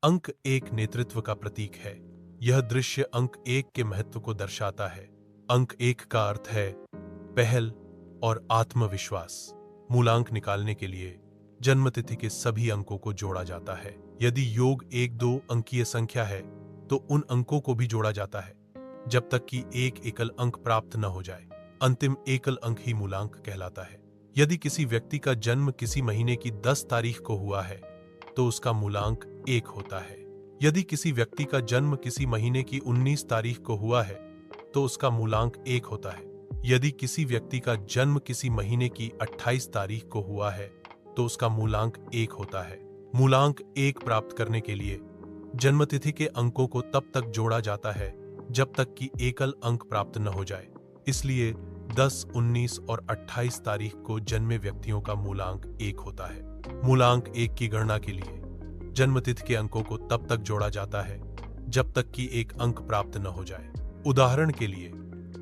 अंक एक नेतृत्व का प्रतीक है। यह दृश्य अंक एक के महत्व को दर्शाता है। अंक एक का अर्थ है पहल और आत्मविश्वास। मूलांक निकालने के लिए जन्मतिथि के सभी अंकों को जोड़ा जाता है। यदि योग एक दो अंकीय संख्या है तो उन अंकों को भी जोड़ा जाता है जब तक कि एक एकल अंक प्राप्त न हो जाए। अंतिम एकल अंक ही मूलांक कहलाता है। यदि किसी व्यक्ति का जन्म किसी महीने की 10 तारीख को हुआ है तो उसका मूलांक 1 होता है। यदि किसी व्यक्ति का जन्म किसी महीने की 19 तारीख को हुआ है तो उसका मूलांक 1 होता है। यदि किसी व्यक्ति का जन्म किसी महीने की 28 तारीख को हुआ है तो उसका मूलांक 1 होता है। मूलांक 1 प्राप्त करने के लिए जन्मतिथि के अंकों को तब तक जोड़ा जाता है जब तक कि एकल अंक प्राप्त न हो जाए। इसलिए 10, 19 और 28 तारीख को जन्मे व्यक्तियों का मूलांक 1 होता है। मूलांक 1 की गणना के लिए जन्मतिथि के अंकों को तब तक जोड़ा जाता है जब तक कि एक अंक प्राप्त न हो जाए। उदाहरण के लिए,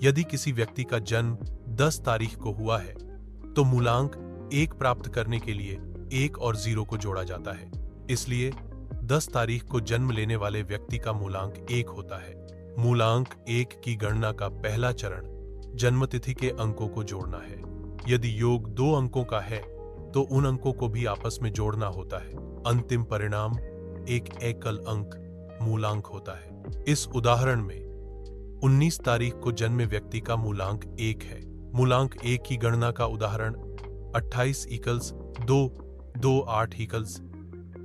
यदि किसी व्यक्ति का जन्म 10 तारीख को हुआ है तो मूलांक 1 प्राप्त करने के लिए 1 और 0 को जोड़ा जाता है। इसलिए 10 तारीख को जन्म लेने वाले व्यक्ति का मूलांक 1 होता है। मूलांक 1 की गणना का पहला चरण जन्मतिथि के अंकों को जोड़ना है। यदि योग 2 अंकों का है तो उन अंकों को भी आपस में जोड़ना होता है। अंतिम परिणाम एक एकल अंक मूलांक होता है। इस उदाहरण में 19 तारीख को जन्मे व्यक्ति का मूलांक 1 है। मूलांक 1 की गणना का उदाहरण 28 इक्वल्स 2, 2 8 इक्वल्स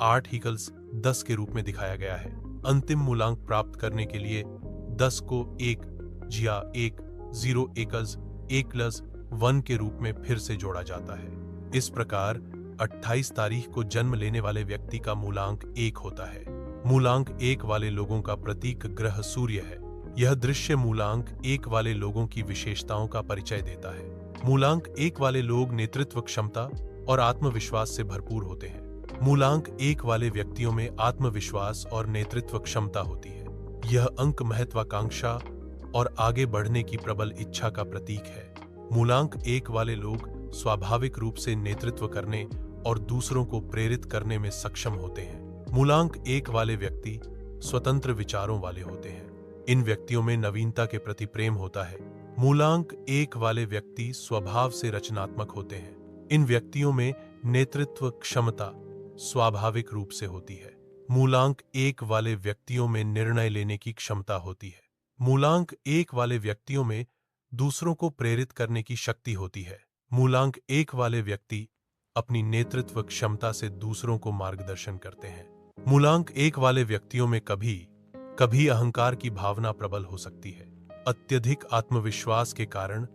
8 इक्वल्स 10 के रूप में दिखाया गया है। अंतिम मूलांक प्राप्त करने के लिए 10 को 1 या 1 0 इक्वल्स 1 प्लस 1 के रूप में फिर से जोड़ा जाता है। इस प्रकार 28 तारीख को जन्म लेने वाले व्यक्ति का मूलांक 1 होता है। मूलांक 1 वाले लोगों का प्रतीक ग्रह सूर्य है। यह दृश्य मूलांक 1 वाले लोगों की विशेषताओं का परिचय देता है। मूलांक 1 वाले लोग नेतृत्व क्षमता और आत्मविश्वास से भरपूर होते हैं। मूलांक 1 वाले व्यक्तियों में आत्मविश्वास और नेतृत्व क्षमता होती है। यह अंक महत्वाकांक्षा और आगे बढ़ने की प्रबल इच्छा का प्रतीक है। मूलांक 1 वाले लोग स्वाभाविक रूप से नेतृत्व करने और दूसरों को प्रेरित करने में सक्षम होते हैं। मूलांक 1 वाले व्यक्ति स्वतंत्र विचारों वाले होते हैं। इन व्यक्तियों में नवीनता के प्रति प्रेम होता है। मूलांक 1 वाले व्यक्ति स्वभाव से रचनात्मक होते हैं। इन व्यक्तियों में नेतृत्व क्षमता स्वाभाविक रूप से होती है। मूलांक 1 वाले व्यक्तियों में निर्णय लेने की क्षमता होती है। मूलांक 1 वाले व्यक्तियों में दूसरों को प्रेरित करने की शक्ति होती है। मूलांक 1 वाले व्यक्ति अपनी नेतृत्व क्षमता से दूसरों को मार्गदर्शन करते हैं। मूलांक 1 वाले व्यक्तियों में कभी अहंकार की भावना प्रबल हो सकती है। अत्यधिक आत्मविश्वास के कारण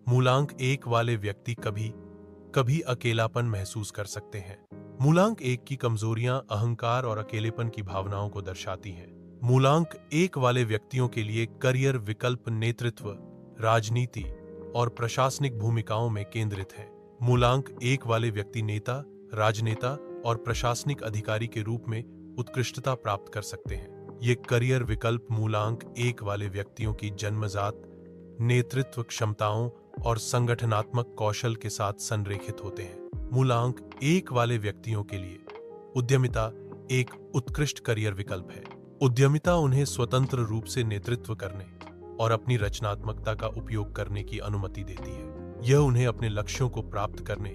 मूलांक 1 वाले व्यक्ति कभी अकेलापन महसूस कर सकते हैं। मूलांक 1 की कमजोरियां अहंकार और अकेलेपन की भावनाओं को दर्शाती हैं। मूलांक 1 वाले व्यक्तियों के लिए करियर विकल्प नेतृत्व, राजनीति और प्रशासनिक भूमिकाओं में केंद्रित है। मूलांक 1 वाले व्यक्ति नेता, राजनेता और प्रशासनिक अधिकारी के रूप में उत्कृष्टता प्राप्त कर सकते हैं। ये करियर विकल्प मूलांक 1 वाले व्यक्तियों की जन्मजात नेतृत्व क्षमताओं और संगठनात्मक कौशल के साथ संरेखित होते हैं। मूलांक 1 वाले व्यक्तियों के लिए उद्यमिता एक उत्कृष्ट करियर विकल्प है। उद्यमिता उन्हें स्वतंत्र रूप से नेतृत्व करने और अपनी रचनात्मकता का उपयोग करने की अनुमति देती है। यह उन्हें अपने लक्ष्यों को प्राप्त करने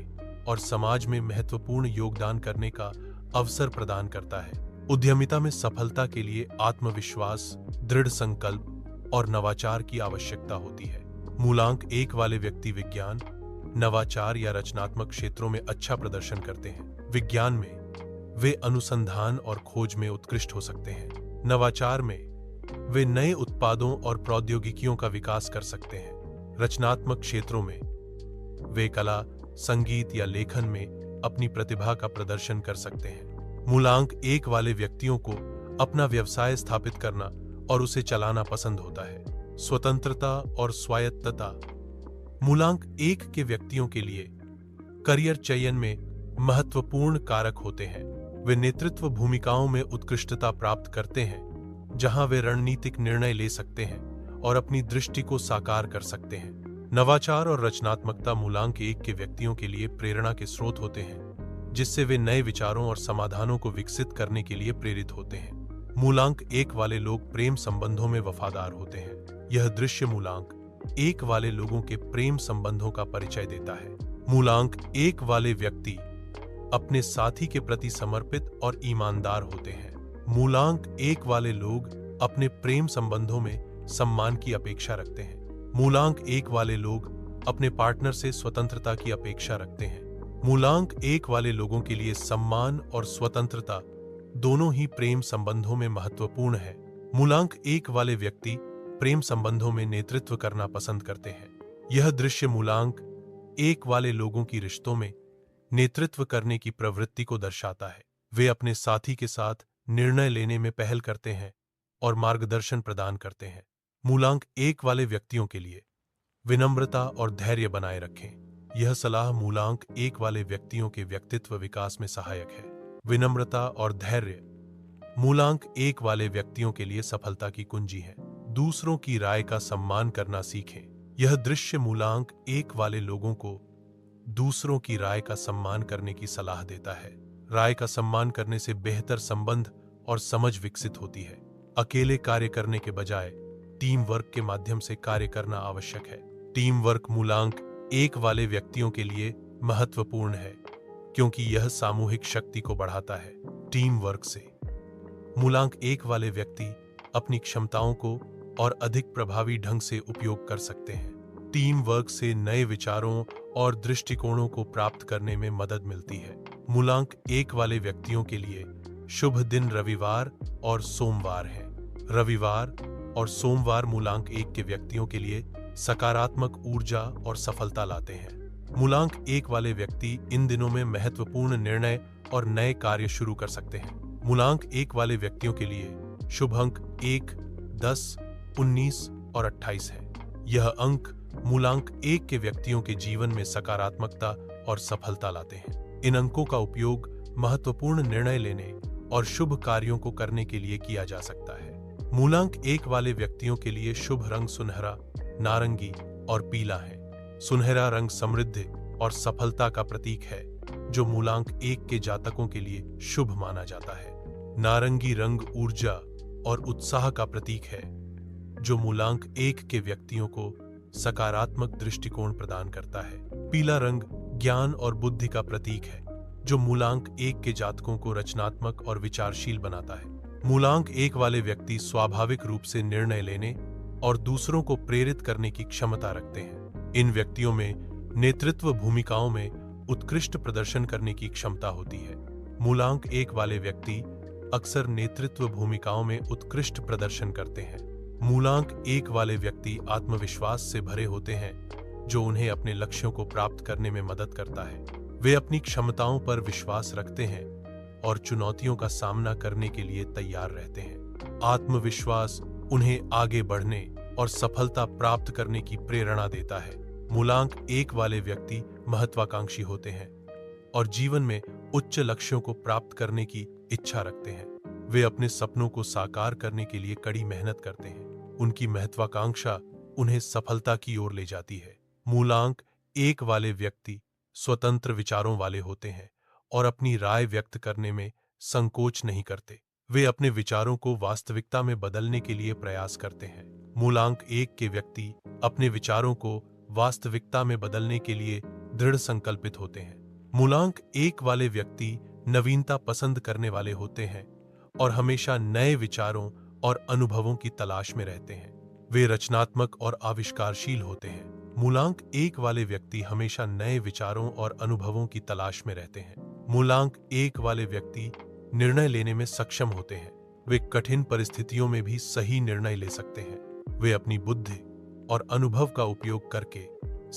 और समाज में महत्वपूर्ण योगदान करने का अवसर प्रदान करता है। उद्यमिता में सफलता के लिए आत्मविश्वास, दृढ़ संकल्प और नवाचार की आवश्यकता होती है। मूलांक 1 वाले व्यक्ति विज्ञान, नवाचार या रचनात्मक क्षेत्रों में अच्छा प्रदर्शन करते हैं। विज्ञान में वे अनुसंधान और खोज में उत्कृष्ट हो सकते हैं। नवाचार में वे नए उत्पादों और प्रौद्योगिकियों का विकास कर सकते हैं। रचनात्मक क्षेत्रों में वे कला, संगीत या लेखन में अपनी प्रतिभा का प्रदर्शन कर सकते हैं। मूलांक 1 वाले व्यक्तियों को अपना व्यवसाय स्थापित करना और उसे चलाना पसंद होता है। स्वतंत्रता और स्वायत्तता मूलांक 1 के व्यक्तियों के लिए करियर चयन में महत्वपूर्ण कारक होते हैं। वे नेतृत्व भूमिकाओं में उत्कृष्टता प्राप्त करते हैं जहां वे रणनीतिक निर्णय ले सकते हैं और अपनी दृष्टि को साकार कर सकते हैं। नवाचार और रचनात्मकता मूलांक 1 के व्यक्तियों के लिए प्रेरणा के स्रोत होते हैं। जिससे वे नए विचारों और समाधानों को विकसित करने के लिए प्रेरित होते हैं। मूलांक 1 वाले लोग प्रेम संबंधों में वफादार होते हैं। यह दृश्य मूलांक 1 वाले लोगों के प्रेम संबंधों का परिचय देता है। मूलांक 1 वाले व्यक्ति अपने साथी के प्रति समर्पित और ईमानदार होते हैं। मूलांक 1 वाले लोग अपने प्रेम संबंधों में सम्मान की अपेक्षा रखते हैं। मूलांक 1 वाले लोग अपने पार्टनर से स्वतंत्रता की अपेक्षा रखते हैं। मूलांक 1 वाले लोगों के लिए सम्मान और स्वतंत्रता दोनों ही प्रेम संबंधों में महत्वपूर्ण है। मूलांक 1 वाले व्यक्ति प्रेम संबंधों में नेतृत्व करना पसंद करते हैं। यह दृश्य मूलांक 1 वाले लोगों की रिश्तों में नेतृत्व करने की प्रवृत्ति को दर्शाता है। वे अपने साथी के साथ निर्णय लेने में पहल करते हैं और मार्गदर्शन प्रदान करते हैं। मूलांक 1 वाले व्यक्तियों के लिए विनम्रता और धैर्य बनाए रखें। यह सलाह मूलांक 1 वाले व्यक्तियों के व्यक्तित्व विकास में सहायक है। विनम्रता और धैर्य मूलांक 1 वाले व्यक्तियों के लिए सफलता की कुंजी है। दूसरों की राय का सम्मान करना सीखें। यह दृश्य मूलांक 1 वाले लोगों को दूसरों की राय का सम्मान करने की सलाह देता है। राय का सम्मान करने से बेहतर संबंध और समझ विकसित होती है। अकेले कार्य करने के बजाय टीम वर्क के माध्यम से कार्य करना आवश्यक है। टीम वर्क मूलांक 1 वाले व्यक्तियों के लिए महत्वपूर्ण है क्योंकि यह सामूहिक शक्ति को बढ़ाता है। टीम वर्क से मूलांक 1 वाले व्यक्ति अपनी क्षमताओं को और अधिक प्रभावी ढंग से उपयोग कर सकते हैं। टीम वर्क से नए विचारों और दृष्टिकोणों को प्राप्त करने में मदद मिलती है। मूलांक 1 वाले व्यक्तियों के लिए शुभ दिन रविवार और सोमवार है। रविवार और सोमवार मूलांक 1 के व्यक्तियों के लिए सकारात्मक ऊर्जा और सफलता लाते हैं। मूलांक 1 वाले व्यक्ति इन दिनों में महत्वपूर्ण निर्णय और नए कार्य शुरू कर सकते हैं। मूलांक 1 वाले व्यक्तियों के लिए शुभ अंक 1, 10, 19 और 28 है। यह अंक मूलांक 1 के व्यक्तियों के जीवन में सकारात्मकता और सफलता लाते हैं। इन अंकों का उपयोग महत्वपूर्ण निर्णय लेने और शुभ कार्यों को करने के लिए किया जा सकता है। मूलांक 1 वाले व्यक्तियों के लिए शुभ रंग सुनहरा, नारंगी और पीला है। सुनहरा रंग समृद्धि और सफलता का प्रतीक है, जो मूलांक 1 के जातकों के लिए शुभ माना जाता है। नारंगी रंग ऊर्जा और उत्साह का प्रतीक है, जो मूलांक 1 के व्यक्तियों को सकारात्मक दृष्टिकोण प्रदान करता है। पीला रंग ज्ञान और बुद्धि का प्रतीक है, जो मूलांक 1 के जातकों को रचनात्मक और विचारशील बनाता है। मूलांक 1 वाले व्यक्ति स्वाभाविक रूप से निर्णय लेने और दूसरों को प्रेरित करने की क्षमता रखते हैं। इन व्यक्तियों में नेतृत्व भूमिकाओं में उत्कृष्ट प्रदर्शन करने की क्षमता होती है। मूलांक 1 वाले व्यक्ति अक्सर नेतृत्व भूमिकाओं में उत्कृष्ट प्रदर्शन करते हैं। मूलांक 1 वाले व्यक्ति आत्मविश्वास से भरे होते हैं, जो उन्हें अपने लक्ष्यों को प्राप्त करने में मदद करता है। वे अपनी क्षमताओं पर विश्वास रखते हैं और चुनौतियों का सामना करने के लिए तैयार रहते हैं। आत्मविश्वास उन्हें आगे बढ़ने और सफलता प्राप्त करने की प्रेरणा देता है। मूलांक 1 वाले व्यक्ति महत्वाकांक्षी होते हैं और जीवन में उच्च लक्ष्यों को प्राप्त करने की इच्छा रखते हैं। वे अपने सपनों को साकार करने के लिए कड़ी मेहनत करते हैं। उनकी महत्वाकांक्षा उन्हें सफलता की ओर ले जाती है। मूलांक 1 वाले व्यक्ति स्वतंत्र विचारों वाले होते हैं और अपनी राय व्यक्त करने में संकोच नहीं करते। वे अपने विचारों को वास्तविकता में बदलने के लिए प्रयास करते हैं। मूलांक 1 के व्यक्ति अपने विचारों को वास्तविकता में बदलने के लिए दृढ़ संकल्पित होते हैं। मूलांक 1 वाले व्यक्ति नवीनता पसंद करने वाले होते हैं और हमेशा नए विचारों और अनुभवों की तलाश में रहते हैं। वे रचनात्मक और आविष्कारशील होते हैं। मूलांक 1 वाले व्यक्ति हमेशा नए विचारों और अनुभवों की तलाश में रहते हैं। मूलांक 1 वाले व्यक्ति निर्णय लेने में सक्षम होते हैं। वे कठिन परिस्थितियों में भी सही निर्णय ले सकते हैं। वे अपनी बुद्धि और अनुभव का उपयोग करके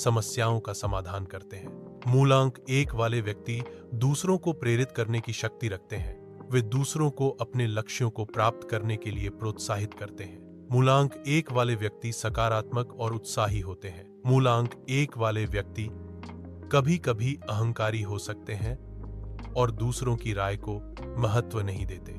समस्याओं का समाधान करते हैं। मूलांक 1 वाले व्यक्ति दूसरों को प्रेरित करने की शक्ति रखते हैं। वे दूसरों को अपने लक्ष्यों को प्राप्त करने के लिए प्रोत्साहित करते हैं। मूलांक 1 वाले व्यक्ति सकारात्मक और उत्साही होते हैं। मूलांक 1 वाले व्यक्ति कभी-कभी अहंकारी हो सकते हैं और दूसरों की राय को महत्व नहीं देते।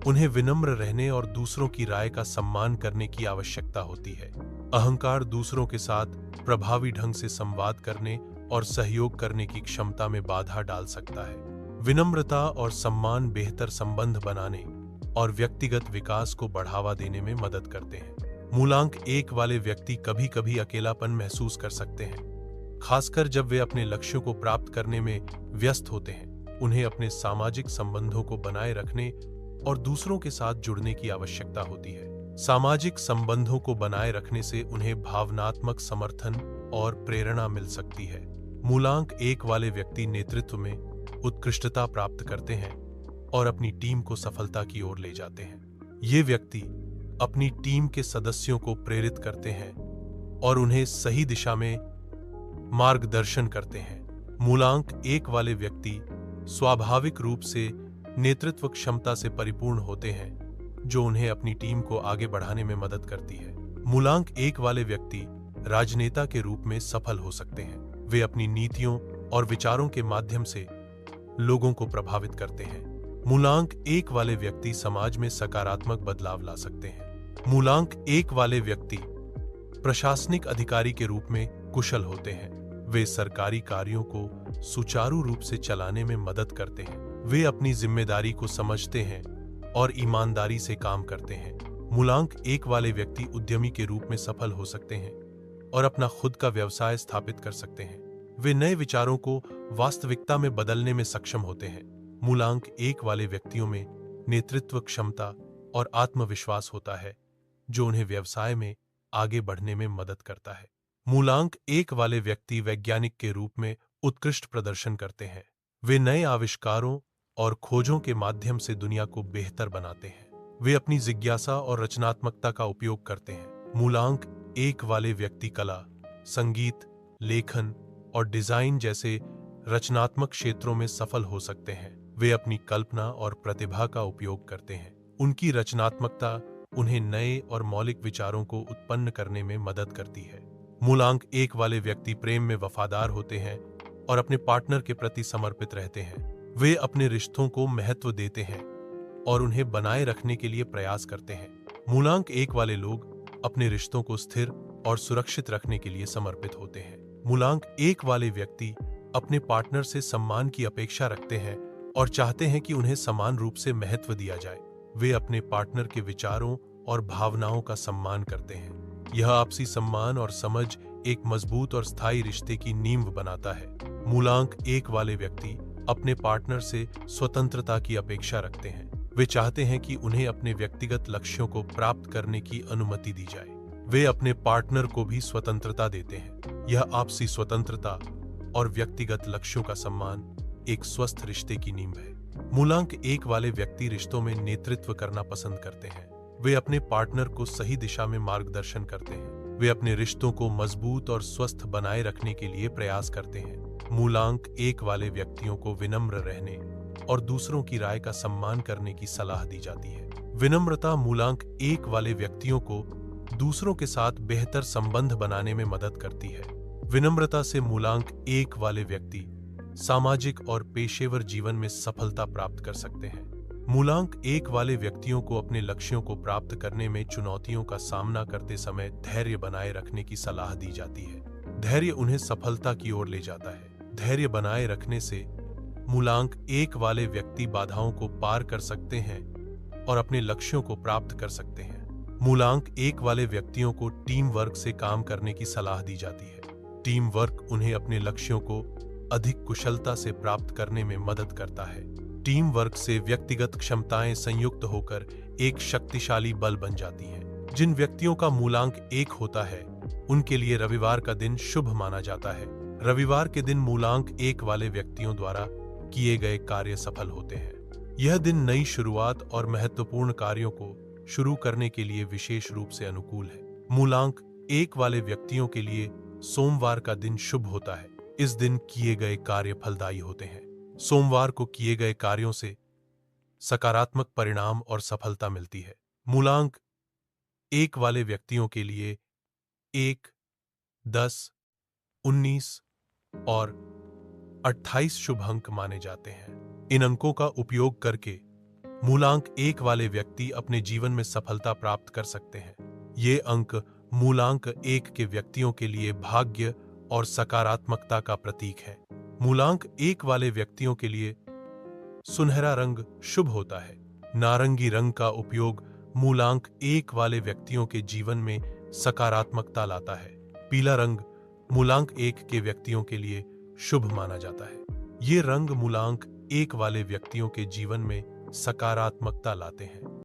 उन्हें विनम्र रहने और दूसरों की राय का सम्मान करने की आवश्यकता होती है। अहंकार दूसरों के साथ प्रभावी ढंग से संवाद करने और सहयोग करने की क्षमता में बाधा डाल सकता है। विनम्रता और सम्मान बेहतर संबंध बनाने और व्यक्तिगत विकास को बढ़ावा देने में मदद करते हैं। मूलांक 1 वाले व्यक्ति कभी कभी अकेलापन महसूस कर सकते हैं, खासकर जब वे अपने लक्ष्यों को प्राप्त करने में व्यस्त होते हैं। उन्हें अपने सामाजिक संबंधों को बनाए रखने और दूसरों के साथ जुड़ने की आवश्यकता होती है। सामाजिक संबंधों को बनाए रखने से उन्हें भावनात्मक समर्थन और प्रेरणा मिल सकती है। मूलांक 1 वाले व्यक्ति नेतृत्व में उत्कृष्टता प्राप्त करते हैं और अपनी टीम को सफलता की ओर ले जाते हैं। ये व्यक्ति अपनी टीम के सदस्यों को प्रेरित करते हैं और उन्हें सही दिशा में मार्गदर्शन करते हैं। मूलांक 1 वाले व्यक्ति स्वाभाविक रूप से नेतृत्व क्षमता से परिपूर्ण होते हैं, जो उन्हें अपनी टीम को आगे बढ़ाने में मदद करती है। मूलांक 1 वाले व्यक्ति राजनेता के रूप में सफल हो सकते हैं। वे अपनी नीतियों और विचारों के माध्यम से लोगों को प्रभावित करते हैं। मूलांक 1 वाले व्यक्ति समाज में सकारात्मक बदलाव ला सकते हैं। मूलांक 1 वाले व्यक्ति प्रशासनिक अधिकारी के रूप में कुशल होते हैं। वे सरकारी कार्यों को सुचारू रूप से चलाने में मदद करते हैं। वे अपनी जिम्मेदारी को समझते हैं और ईमानदारी से काम करते हैं। मूलांक 1 वाले व्यक्ति उद्यमी के रूप में सफल हो सकते हैं और अपना खुद का व्यवसाय स्थापित कर सकते हैं। वे नए विचारों को वास्तविकता में बदलने में सक्षम होते हैं। मूलांक 1 वाले व्यक्तियों में नेतृत्व क्षमता और आत्मविश्वास होता है, जो उन्हें व्यवसाय में आगे बढ़ने में मदद करता है। मूलांक 1 वाले व्यक्ति वैज्ञानिक के रूप में उत्कृष्ट प्रदर्शन करते हैं। वे नए आविष्कारों और खोजों के माध्यम से दुनिया को बेहतर बनाते हैं। वे अपनी जिज्ञासा और रचनात्मकता का उपयोग करते हैं। मूलांक 1 वाले व्यक्ति कला, संगीत, लेखन और डिजाइन जैसे रचनात्मक क्षेत्रों में सफल हो सकते हैं। वे अपनी कल्पना और प्रतिभा का उपयोग करते हैं। उनकी रचनात्मकता उन्हें नए और मौलिक विचारों को उत्पन्न करने में मदद करती है। मूलांक 1 वाले व्यक्ति प्रेम में वफादार होते हैं और अपने पार्टनर के प्रति समर्पित रहते हैं। वे अपने रिश्तों को महत्व देते हैं और उन्हें बनाए रखने के लिए प्रयास करते हैं। मूलांक 1 वाले लोग अपने रिश्तों को स्थिर और सुरक्षित रखने के लिए समर्पित होते हैं। मूलांक 1 वाले व्यक्ति अपने पार्टनर से सम्मान की अपेक्षा रखते हैं और चाहते हैं कि उन्हें समान रूप से महत्व दिया जाए। वे अपने पार्टनर के विचारों और भावनाओं का सम्मान करते हैं। यह आपसी सम्मान और समझ एक मजबूत और स्थायी रिश्ते की नींव बनाता है। मूलांक 1 वाले व्यक्ति अपने पार्टनर से स्वतंत्रता की अपेक्षा रखते हैं। वे चाहते हैं कि उन्हें अपने व्यक्तिगत लक्ष्यों को प्राप्त करने की अनुमति दी जाए। वे अपने पार्टनर को भी स्वतंत्रता देते हैं। यह आपसी स्वतंत्रता और व्यक्तिगत लक्ष्यों का सम्मान एक स्वस्थ रिश्ते की नींव है। मूलांक 1 वाले व्यक्ति रिश्तों में नेतृत्व करना पसंद करते हैं। वे अपने पार्टनर को सही दिशा में मार्गदर्शन करते हैं। वे अपने रिश्तों को मजबूत और स्वस्थ बनाए रखने के लिए प्रयास करते हैं। मूलांक 1 वाले व्यक्तियों को विनम्र रहने और दूसरों की राय का सम्मान करने की सलाह दी जाती है। विनम्रता मूलांक 1 वाले व्यक्तियों को दूसरों के साथ बेहतर संबंध बनाने में मदद करती है। विनम्रता से मूलांक 1 वाले व्यक्ति सामाजिक और पेशेवर जीवन में सफलता प्राप्त कर सकते हैं। मूलांक 1 वाले व्यक्तियों को अपने लक्ष्यों को प्राप्त करने में चुनौतियों का सामना करते समय धैर्य बनाए रखने की सलाह दी जाती है। धैर्य उन्हें सफलता की ओर ले जाता है। धैर्य बनाए रखने से मूलांक 1 वाले व्यक्ति बाधाओं को पार कर सकते हैं और अपने लक्ष्यों को प्राप्त कर सकते हैं। मूलांक 1 वाले व्यक्तियों को टीम वर्क से काम करने की सलाह दी जाती है। टीम वर्क उन्हें अपने लक्ष्यों को अधिक कुशलता से प्राप्त करने में मदद करता है। टीम वर्क से व्यक्तिगत क्षमताएं संयुक्त होकर एक शक्तिशाली बल बन जाती हैं। जिन व्यक्तियों का मूलांक 1 होता है, उनके लिए रविवार का दिन शुभ माना जाता है। रविवार के दिन मूलांक 1 वाले व्यक्तियों द्वारा किए गए कार्य सफल होते हैं। यह दिन नई शुरुआत और महत्वपूर्ण कार्यों को शुरू करने के लिए विशेष रूप से अनुकूल है। मूलांक 1 वाले व्यक्तियों के लिए सोमवार का दिन शुभ होता है। इस दिन किए गए कार्य फलदायी होते हैं। सोमवार को किए गए कार्यों से सकारात्मक परिणाम और सफलता मिलती है। मूलांक 1 वाले व्यक्तियों के लिए 1, 10, 19 और 28 शुभ अंक माने जाते हैं। इन अंकों का उपयोग करके मूलांक 1 वाले व्यक्ति अपने जीवन में सफलता प्राप्त कर सकते हैं। ये अंक मूलांक 1 के व्यक्तियों के लिए भाग्य और सकारात्मकता का प्रतीक है। मूलांक 1 वाले व्यक्तियों के लिए सुनहरा रंग शुभ होता है। नारंगी रंग का उपयोग मूलांक 1 वाले व्यक्तियों के जीवन में सकारात्मकता लाता है। पीला रंग मूलांक 1 के व्यक्तियों के लिए शुभ माना जाता है। ये रंग मूलांक 1 वाले व्यक्तियों के जीवन में सकारात्मकता लाते हैं।